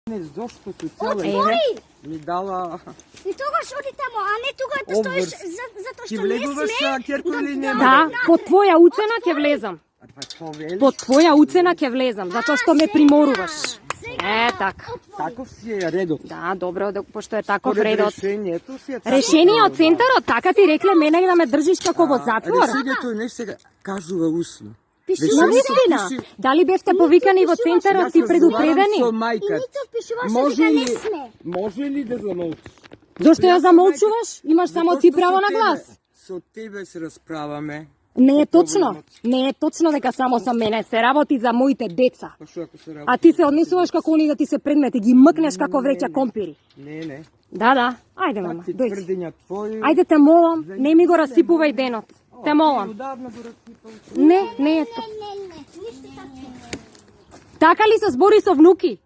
Не, зошто се цела Отвори! ми дала... И тогаш оди тамо, а не тука да стоиш затоа Ти што не влегуваш сме. са Керко или нема? Да, по твоја уцена ќе влезам. Па што велиш? По твоја уцена ќе влезам, затоа што ме приморуваш. Така. Таков си е редот. Да, добро, пошто е таков Според редот. решението си е таков Решение од редот. центарот, така ти рекле мене да ме држиш како во затвор. Решението не се кажува усно. На вистина, дали бевте повикани во центарот и предупредени? Со И мајка. нито пишуваше Може дека не ли, сме. може ли да замолчиш? Зошто ја замолчуваш? Имаш само Затоа ти што право со на тебе- глас. Со тебе се расправаме. Не е точно. Не е точно дека само со мене се работи за моите деца. Па што ако се работи? А ти се однесуваш како они да ти се предмети, ги мкнеш како вреќа компири. Не. Да. Ајде, мама, Такви дојди. тврдења твои. Ајде те молам, не ми го расипувај денот. Те молам. Одавна го распипам. Не е тоа. Не, ништо така. Така ли се збори со внуки?